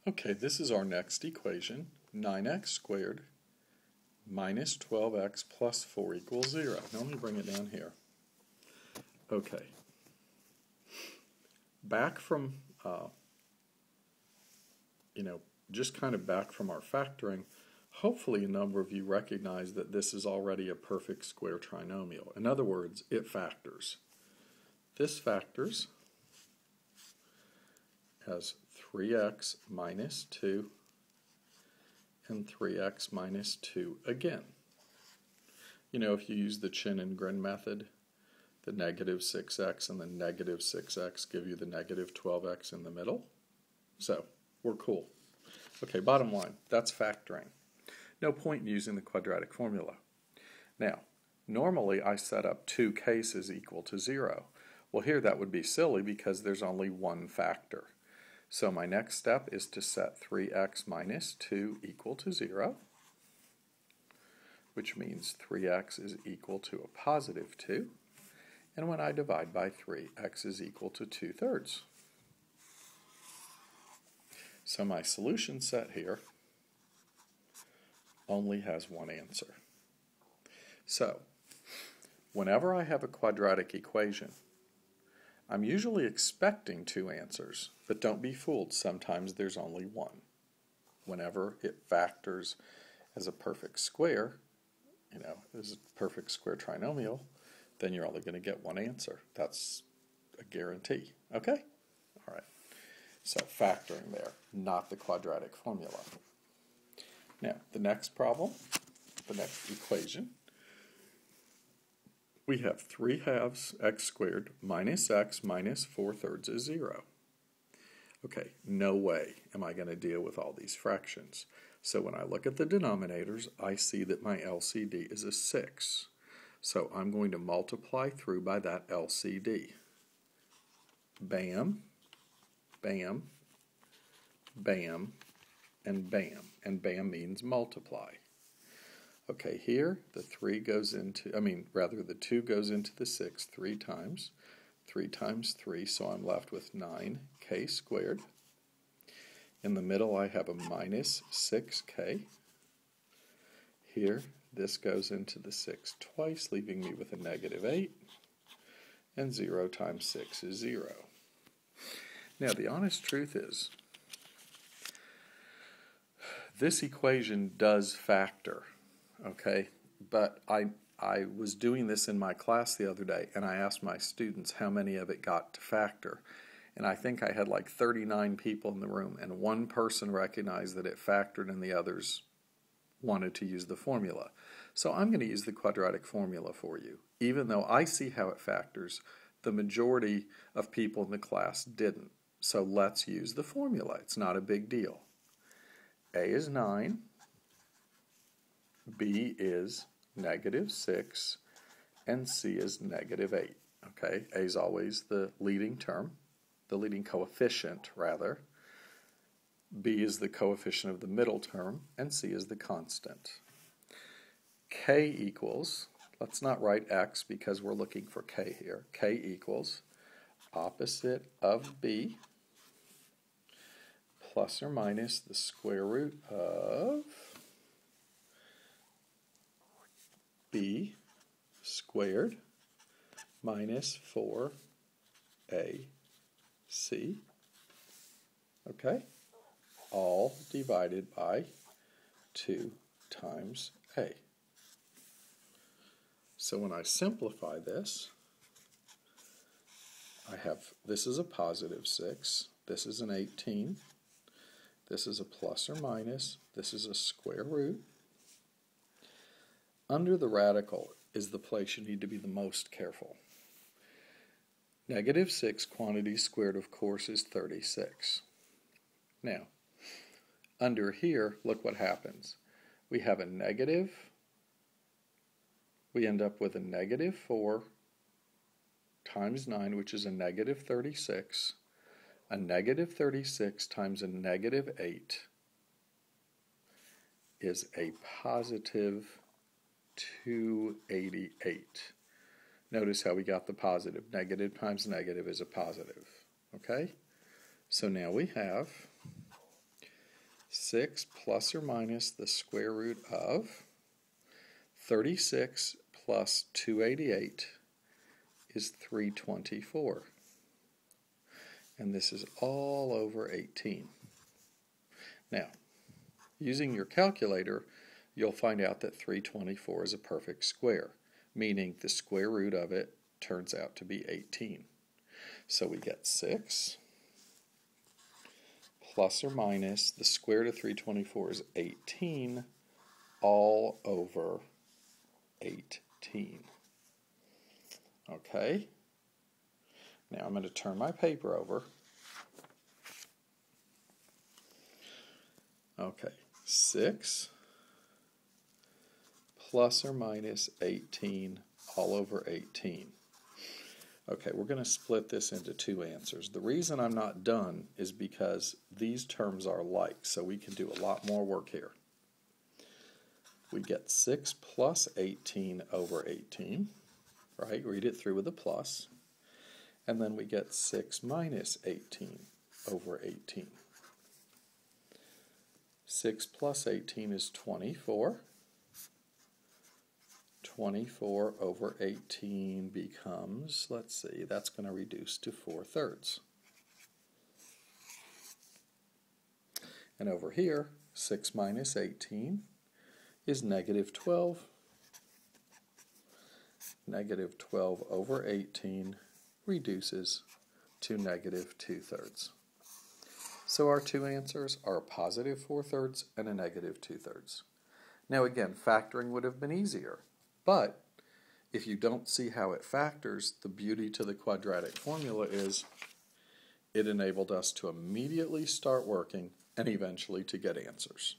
Okay, this is our next equation. 9x squared minus 12x plus 4 equals 0. Now let me bring it down here. Okay. Back from, just kind of back from our factoring, hopefully a number of you recognize that this is already a perfect square trinomial. In other words, it factors. This factors as 3x minus 2 and 3x minus 2 again. You know, if you use the chin and grin method, the negative 6x and the negative 6x give you the negative 12x in the middle. So, we're cool. Okay, bottom line, that's factoring. No point in using the quadratic formula. Now, normally I set up two cases equal to 0. Well, here that would be silly because there's only one factor. So my next step is to set 3x minus 2 equal to 0, which means 3x is equal to a positive 2. And when I divide by 3, x is equal to 2/3. So my solution set here only has one answer. So, whenever I have a quadratic equation, I'm usually expecting two answers, but don't be fooled, sometimes there's only one. Whenever it factors as a perfect square, as a perfect square trinomial, then you're only going to get one answer. That's a guarantee. Okay? All right. So factoring there, not the quadratic formula. Now, the next problem, the next equation, we have 3 halves x squared minus x minus 4/3 is 0. Okay, no way am I going to deal with all these fractions. So when I look at the denominators, I see that my LCD is a 6. So I'm going to multiply through by that LCD. Bam, bam, bam, and bam. And bam means multiply. Okay, here the 2 goes into the 6 3 times. 3 times 3, so I'm left with 9k squared. In the middle I have a minus 6k. Here, this goes into the 6 twice, leaving me with a negative 8. And 0 times 6 is 0. Now, the honest truth is, this equation does factor, okay? But I was doing this in my class the other day, and I asked my students how many of it got to factor. And I think I had like 39 people in the room, and one person recognized that it factored and the others wanted to use the formula. So I'm going to use the quadratic formula for you. Even though I see how it factors, the majority of people in the class didn't. So let's use the formula. It's not a big deal. A is 9, B is negative 6, and C is negative 8. Okay, A is always the leading term, the leading coefficient, rather. B is the coefficient of the middle term, and C is the constant. K equals, let's not write X because we're looking for K here. K equals opposite of B plus or minus the square root of B squared minus 4AC. Okay? All divided by 2 times A. So when I simplify this, I have, this is a positive 6, this is an 18, this is a plus or minus, this is a square root. Under the radical is the place you need to be the most careful. Negative 6 quantity squared, of course, is 36. Now, under here, look what happens. We have a negative, we end up with a negative 4 times 9, which is a negative 36. A negative 36 times a negative 8 is a positive 288. Notice how we got the positive. Negative times negative is a positive. Okay? So now we have 6 plus or minus the square root of 36 plus 288 is 324. And this is all over 18. Now, using your calculator, you'll find out that 324 is a perfect square, meaning the square root of it turns out to be 18. So we get 6 plus or minus the square root of 324 is 18 all over 18. Okay? Now I'm going to turn my paper over. Okay, 6 plus or minus 18 all over 18. Okay, we're going to split this into two answers. The reason I'm not done is because these terms are like, so we can do a lot more work here. We get 6 plus 18 over 18, right? Read it through with a plus. And then we get 6 minus 18 over 18. 6 plus 18 is 24. 24 over 18 becomes, let's see, that's going to reduce to 4/3. And over here, 6 minus 18 is negative 12. Negative 12 over 18 reduces to negative 2/3. So our two answers are a positive 4/3 and a negative 2/3. Now again, factoring would have been easier, but if you don't see how it factors, the beauty to the quadratic formula is it enabled us to immediately start working and eventually to get answers.